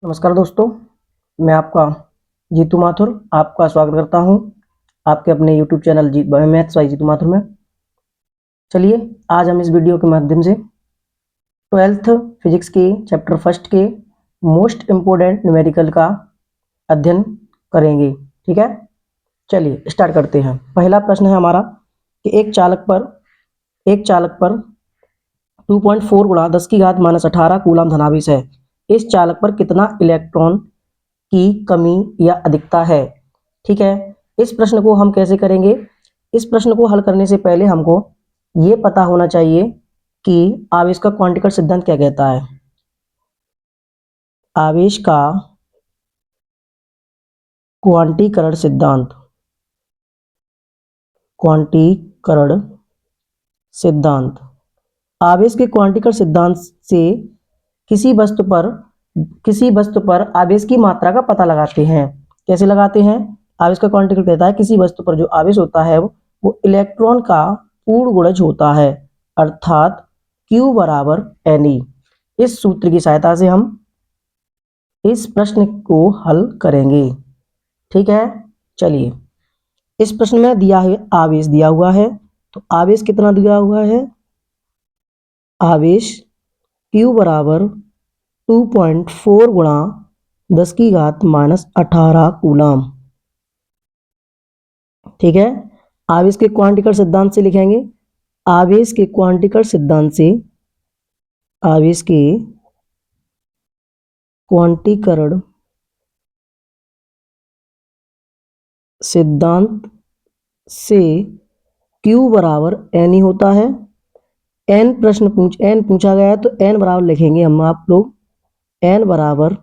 नमस्कार दोस्तों, मैं आपका जीतू माथुर आपका स्वागत करता हूं आपके अपने YouTube channel maths by Jeetu Mathur में। चलिए आज हम इस वीडियो के माध्यम से 12th फिजिक्स के चैप्टर फर्स्ट के मोस्ट इम्पोर्टेंट न्यूमेरिकल का अध्ययन करेंगे। ठीक है, चलिए स्टार्ट करते हैं। पहला प्रश्न है हमारा कि एक चालक पर 2.4 गुणा 10 की घात -18 कूलम धनावेश है। इस चालक पर कितना इलेक्ट्रॉन की कमी या अधिकता है। ठीक है, इस प्रश्न को हम कैसे करेंगे। इस प्रश्न को हल करने से पहले हमको ये पता होना चाहिए कि आवेश का क्वांटिकल सिद्धांत क्या कहता है। आवेश का क्वांटीकरण सिद्धांत आवेश के क्वांटीकरण सिद्धांत से किसी वस्तु पर आवेश की मात्रा का पता लगाते हैं। कैसे लगाते हैं। आवेश का क्वांटिकल कहता है किसी वस्तु पर जो आवेश होता है वो इलेक्ट्रॉन का पूर्ण गुणज होता है, अर्थात Q बराबर Ne। इस सूत्र की सहायता से हम इस प्रश्न को हल करेंगे। ठीक है, चलिए इस प्रश्न में दिया है आवेश दिया हुआ है, तो आवेश कितना दिया हुआ है। आवेश Q बराबर 2.4 गुणा 10 की घात -18 कूलम। ठीक है, आवेश के क्वांटिकल सिद्धांत से लिखेंगे। आवेश के क्वांटिकल सिद्धांत से Q बराबर Ne होता है। n पूछा गया है तो n बराबर लिखेंगे हम आप लोग n बराबर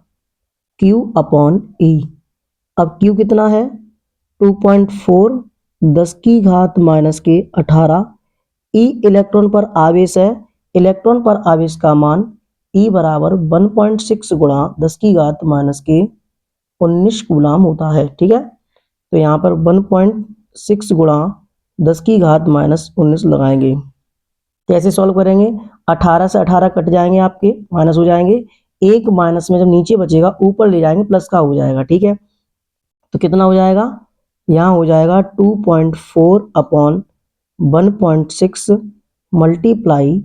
Q अपॉन E। अब Q कितना है 2.4 10 की घात -18। E इलेक्ट्रॉन पर आवेश है, इलेक्ट्रॉन पर आवेश का मान E बराबर 1.6 गुणा 10 की घात -19 कूलम होता है। ठीक है, तो यहाँ पर 1.6 गुणा 10 की घात -19 लगाएंगे। कैसे सॉल्व करेंगे। 18 से 18 कट जाएंगे, आपके माइनस हो जाएंगे। एक माइनस में जब नीचे बचेगा ऊपर ले जाएंगे प्लस का हो जाएगा। ठीक है, तो कितना हो जाएगा, यहाँ हो जाएगा 2.4 अपॉन 1.6 मल्टीप्लाई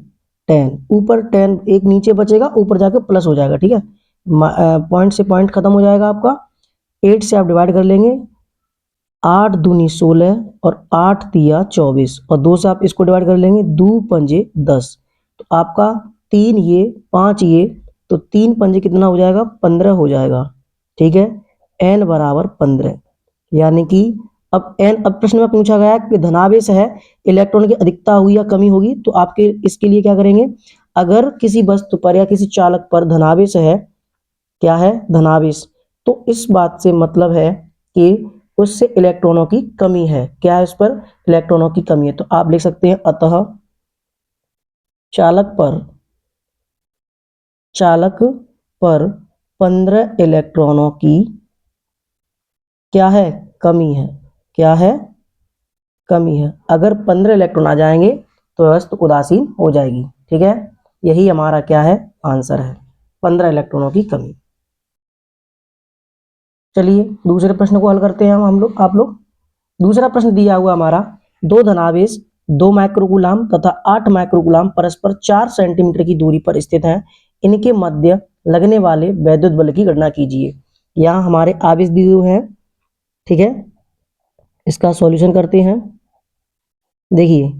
10। ऊपर 10 एक नीचे बचेगा ऊपर जाके प्लस हो जाएगा। ठीक है, पॉइंट से पॉइंट खत्म हो जाएगा आपका। 8 से आप डिवाइड कर लेंगे, 8 दूनी 16 और 8 तिया 24 और 2 से आप इसको डिवाइड कर लेंगे, 2 पंजे 10। तो आपका 3 ये 5 ये, तो 3 पंजे कितना हो जाएगा 15 हो जाएगा। ठीक है, n बराबर 15। यानी कि अब प्रश्न में पूछा गया कि धनावेश है, इलेक्ट्रॉन की अधिकता हुई या कमी होगी, तो आपके इसके लिए क्या करेंगे। अगर किसी वस्तु पर या किसी चालक पर धनावेश है, क्या है धनावेश, तो इस बात से मतलब है कि उससे इलेक्ट्रॉनों की कमी है। क्या है, उस पर इलेक्ट्रॉनों की कमी है। तो आप लिख सकते हैं अतः चालक पर 15 इलेक्ट्रॉनों की क्या है कमी है। क्या है कमी है। अगर 15 इलेक्ट्रॉन आ जाएंगे तो वस्तु उदासीन हो जाएगी। ठीक है, यही हमारा क्या है आंसर है, 15 इलेक्ट्रॉनों की कमी। चलिए दूसरे प्रश्न को हल करते हैं आप लोग। दूसरा प्रश्न दिया हुआ हमारा, दो धनावेश 2 माइक्रोकूलम तथा 8 माइक्रोकूलम परस्पर 4 सेंटीमीटर की दूरी पर स्थित हैं। इनके मध्य लगने वाले वैद्युत बल की गणना कीजिए। यहाँ हमारे आवेश दिए हुए हैं। ठीक है, इसका सॉल्यूशन करते हैं। देखिए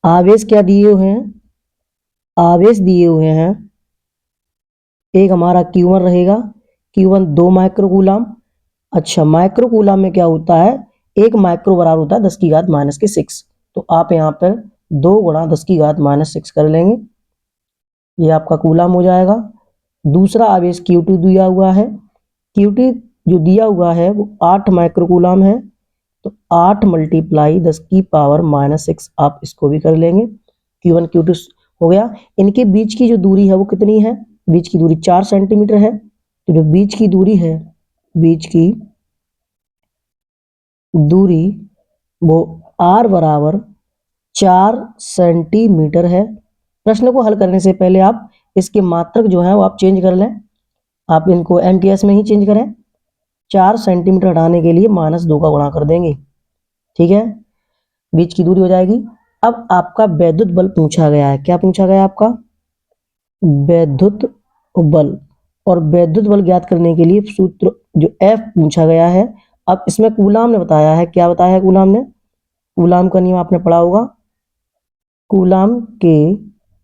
आवेश क्या दिए हुए हैं, आवेश दिए हुए हैं एक हमारा Q1 रहेगा, Q1 2 माइक्रोकूलम। अच्छा, माइक्रोकूलम में क्या होता है, एक माइक्रो बराबर होता है 10 की घात -6। तो आप यहाँ पर 2 गुणा 10 की घात -6 कर लेंगे, ये आपका कूलम हो जाएगा। दूसरा आवेश Q2 दिया हुआ है, Q2 जो दिया हुआ है वो 8 माइक्रोकूलम है, तो 8 मल्टीप्लाई 10 की पावर -6 आप इसको भी कर लेंगे। Q1 Q2 हो गया। इनके बीच की जो दूरी है वो कितनी है, बीच की दूरी 4 सेंटीमीटर है। तो जो बीच की दूरी है, बीच की दूरी वो r बराबर 4 सेंटीमीटर है। प्रश्न को हल करने से पहले आप इसके मात्रक जो है वो आप चेंज कर लें। आप इनको MTS में ही चेंज करें। 4 सेंटीमीटर हटाने के लिए -2 का गुणा कर देंगे, ठीक है, बीच की दूरी हो जाएगी। अब आपका वैद्युत बल पूछा गया है। क्या पूछा गया आपका? वैद्युत बल। और वैद्युत बल ज्ञात करने के लिए सूत्र जो F पूछा गया है। अब इसमें कूलाम ने बताया है। क्या बताया है कूलाम ने? कूलाम का नियम आपने पढ़ा होगा। कूलाम के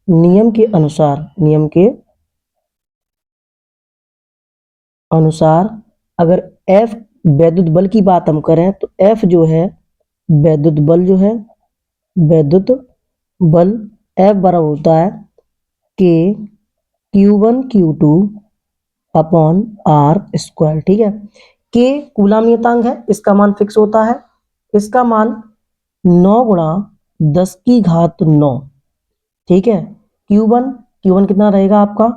नियम के अनुसार अगर F वैद्युत बल की बात हम करें तो F जो है वैद्युत बल वैद्युत बल F बराबर होता है K Q1 Q2 upon R square, ठीक है। K कूलाम नियतांक है, इसका मान फिक्स होता है। इसका मान 9 गुणा 10 की घात 9, ठीक है। Q1 कितना रहेगा आपका?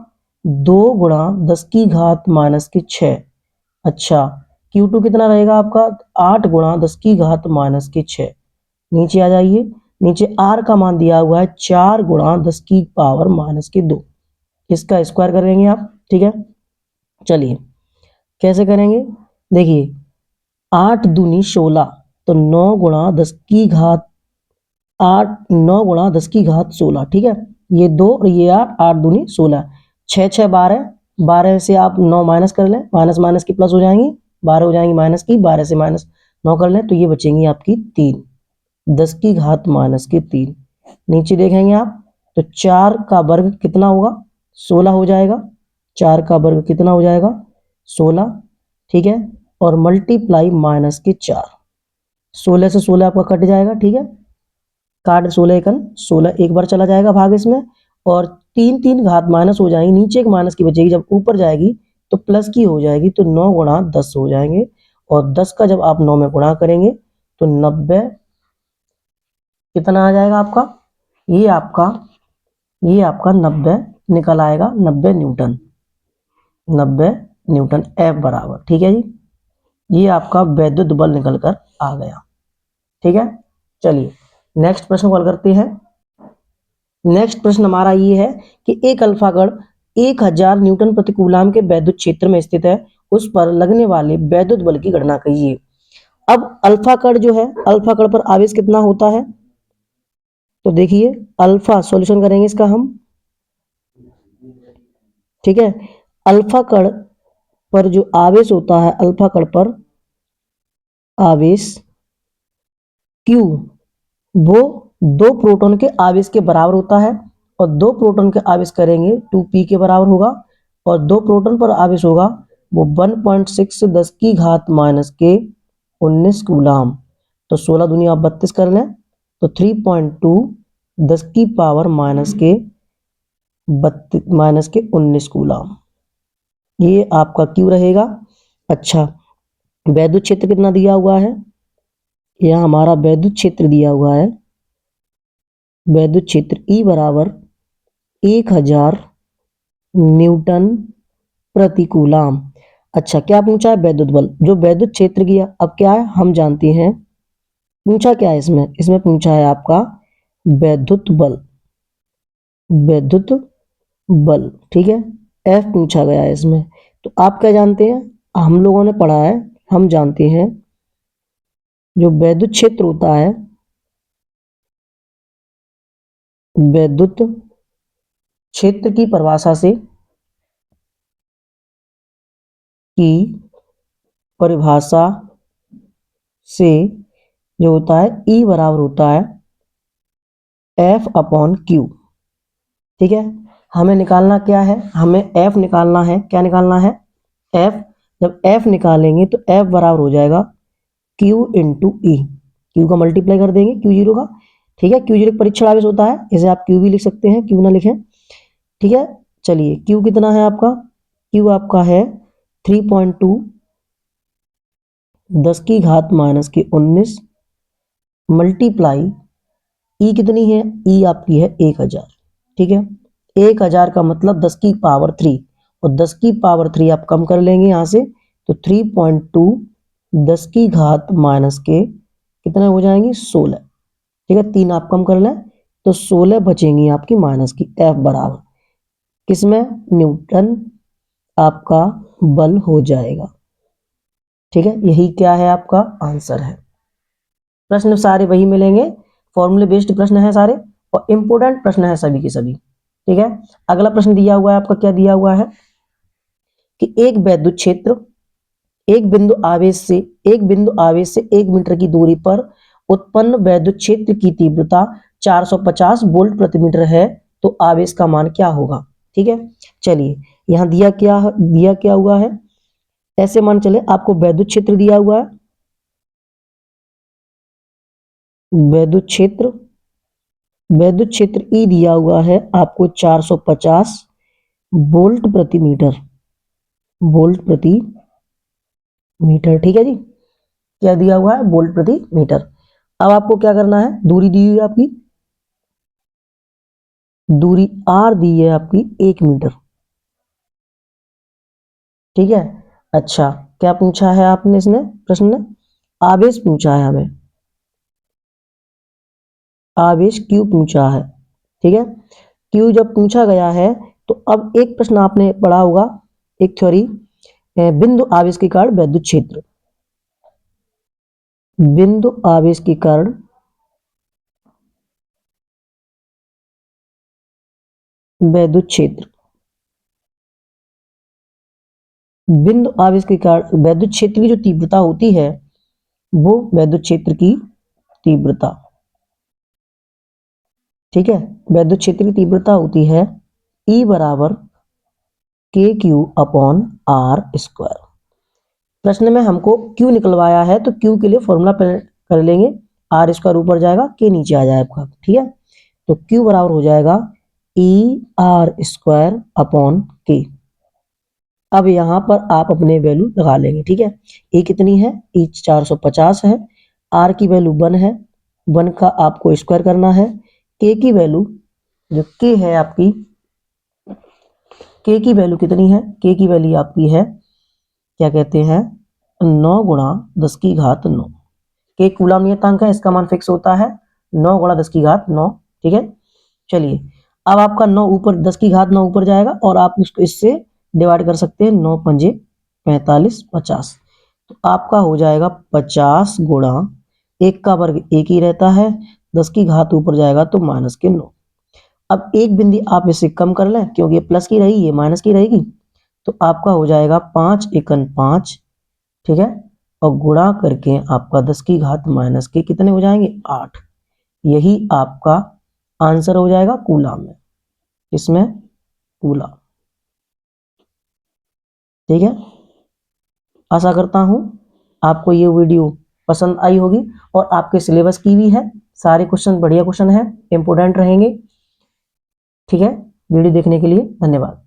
2 गुणा 10 की घात -6। अच्छा, Q2 कितना रहेगा आपका? 8 गुणा 10 की घात -6। नीचे आ जाइए, नीचे R का मान दिया हुआ है 4 गुणा 10 की पावर -2। इसका स्क्वायर करेंगे आप, ठीक है। चलिए कैसे करेंगे? देखिए 8 दूनी 16, तो 9 गुणा 10 की घात 16, ठीक है। ये 2 और ये 8, 8 दूनी 16, 6 6 12, 12 से आप 9 माइनस कर लें, माइनस माइनस की प्लस हो जाएंगी, 12 हो जाएंगी माइनस की, 12 से -9 कर लें तो ये बचेंगी आपकी 3, 10 की घात -3। नीचे देखेंगे आप तो 4 का वर्ग कितना होगा? 16 हो जाएगा। 4 का वर्ग कितना हो जाएगा? 16, ठीक है। और मल्टीप्लाई -4, 16 से 16 आपका कट जाएगा, ठीक है। काट 16 एकन 16, एक बार चला जाएगा भाग इसमें, और 3 3 घात माइनस हो जाएंगी, नीचे एक माइनस की बचेगी, जब ऊपर जाएगी तो प्लस की हो जाएगी, तो 9 गुणा 10 हो जाएंगे। और 10 का जब आप 9 में गुणा करेंगे तो 90 कितना आ जाएगा आपका? ये आपका 90 निकल आएगा, 90 न्यूटन, 90 न्यूटन F बराबर, ठीक है जी। ये आपका वैद्युत बल निकल कर आ गया, ठीक है। चलिए नेक्स्ट प्रश्न को हल करते हैं। नेक्स्ट प्रश्न हमारा ये है कि एक अल्फा कण 1000 न्यूटन प्रति कूलाम के वैद्युत क्षेत्र में स्थित है, उस पर लगने वाले वैद्युत बल की गणना कीजिए। अब अल्फा कण जो है, अल्फा कण पर आवेश कितना होता है? तो देखिए अल्फा सॉल्यूशन करेंगे इसका हम, ठीक है। अल्फा कण पर जो आवेश होता है, अल्फा कण पर आवेश Q वो 2 प्रोटॉन के आवेश के बराबर होता है, और 2 प्रोटॉन के आवेश करेंगे 2p के बराबर होगा, और 2 प्रोटॉन पर आवेश होगा वो 1.6 10 की घात -19 कूलाम। तो 16 दूनी आप 32 कर लें तो 3.2 10 की पावर -19 कूलाम, ये आपका क्यू रहेगा। अच्छा, वैद्युत क्षेत्र कितना दिया हुआ है? यह हमारा वैद्युत क्षेत्र दिया हुआ है, वैद्युत क्षेत्र E बराबर 1000 न्यूटन प्रति कूलाम। अच्छा, क्या पूछा है? वैद्युत बल। जो वैद्युत क्षेत्र की अब क्या है हम जानते हैं, पूछा क्या है इसमें पूछा है आपका वैद्युत बल, वैद्युत बल, ठीक है। F पूछा गया है इसमें। तो आप क्या जानते हैं? हम लोगों ने पढ़ा है, हम जानते हैं जो वैद्युत क्षेत्र होता है, वैद्युत क्षेत्र की परिभाषा से, की परिभाषा से जो होता है E बराबर होता है F अपॉन Q, ठीक है। हमें निकालना क्या है? हमें F निकालना है। क्या निकालना है? F। जब F निकालेंगे तो F बराबर हो जाएगा Q इंटू ई, Q का मल्टीप्लाई कर देंगे Q0 का, ठीक है। Q0 परीक्षण आवेश होता है, इसे आप Q भी लिख सकते हैं, Q ना लिखें, ठीक है। चलिए Q कितना है आपका? Q आपका है 3.2 10 की घात -19 मल्टीप्लाई ई कितनी है? ई आपकी है 1000, ठीक है। 1000 का मतलब 10 की पावर 3, और 10 की पावर 3 आप कम कर लेंगे यहाँ से, तो 3.2 10 की घात माइनस के कितने हो जाएंगे? 16, ठीक है। 3 आप कम कर लें तो 16 बचेंगी आपकी माइनस की। F बराबर किसमें? न्यूटन आपका बल हो जाएगा। ठीक है, यही क्या है आपका आंसर है। प्रश्न सारे वही मिलेंगे, फॉर्मूले बेस्ड प्रश्न है सारे और इंपोर्टेंट प्रश्न है सभी के सभी। ठीक है, अगला प्रश्न दिया हुआ है आपका, क्या दिया हुआ है कि एक विद्युत क्षेत्र एक बिंदु आवेश से एक मीटर की दूरी पर उत्पन्न विद्युत क्षेत्र की तीव्रता 450 वोल्ट प्रति मीटर है, तो आवेश का मान क्या होगा। ठीक है, चलिए यहां दिया क्या हुआ है, ऐसे मान चले आपको विद्युत क्षेत्र दिया हुआ है, विद्युत क्षेत्र ई दिया हुआ है आपको 450 वोल्ट प्रति मीटर, वोल्ट प्रति मीटर। ठीक है जी, क्या दिया हुआ है, वोल्ट प्रति मीटर। अब आपको क्या करना है, दूरी दी हुई है आपकी, दूरी आर दी है आपकी 1 मीटर। ठीक है, अच्छा क्या पूछा है आपने, इसने प्रश्न ने आवेश पूछा है हमें, आवेश क्यू पूछा है। ठीक है, क्यू जब पूछा गया है तो अब एक प्रश्न आपने पढ़ा होगा, एक थ्योरी, बिंदु आवेश के कारण विद्युत क्षेत्र, बिंदु आवेश के कारण विद्युत क्षेत्र, बिंदु आवेश के कारण विद्युत क्षेत्र की जो तीव्रता होती है वो विद्युत क्षेत्र की तीव्रता, ठीक है, विद्युत क्षेत्र की तीव्रता होती है E बराबर के क्यू अपॉन आर स्क्वायर। प्रश्न में हमको क्यू निकलवाया है तो क्यू के लिए फॉर्मूला कर लेंगे, आर स्क्वायर ऊपर जाएगा, के नीचे आ जाएगा। ठीक है, तो क्यू बराबर हो जाएगा ई आर स्क्वायर अपॉन के। अब यहां पर आप अपने वैल्यू लगा लेंगे। ठीक है, ए कितनी है, ई 450 है, आर की वैल्यू 1 है, 1 का आपको स्क्वायर करना है, के की वैल्यू जो के है आपकी, के की वैल्यू कितनी है, के की वैल्यू आपकी है क्या कहते हैं 9 गुणा 10 की घात 9। के कूलम नियतांक है, इसका मान फिक्स होता है 9 गुणा 10 की घात 9। ठीक है, चलिए अब आपका 9 ऊपर 10 की घात 9 ऊपर जाएगा और आप इसको इससे डिवाइड कर सकते हैं, 9 पंजे 45 50, तो आपका हो जाएगा 50 गुणा, एक का वर्ग एक ही रहता है, 10 की घात ऊपर जाएगा तो माइनस के 9। अब एक बिंदी आप इसे कम कर लें क्योंकि ये प्लस की रही, ये माइनस की रहेगी, तो आपका हो जाएगा 5 एकन 5। ठीक है, और गुणा करके आपका 10 की घात माइनस के कितने हो जाएंगे 8। यही आपका आंसर हो जाएगा कूलम में, इसमें कूलम। ठीक है, आशा करता हूं आपको ये वीडियो पसंद आई होगी और आपके सिलेबस की भी है, सारे क्वेश्चन बढ़िया क्वेश्चन है, इंपोर्टेंट रहेंगे। ठीक है, वीडियो देखने के लिए धन्यवाद।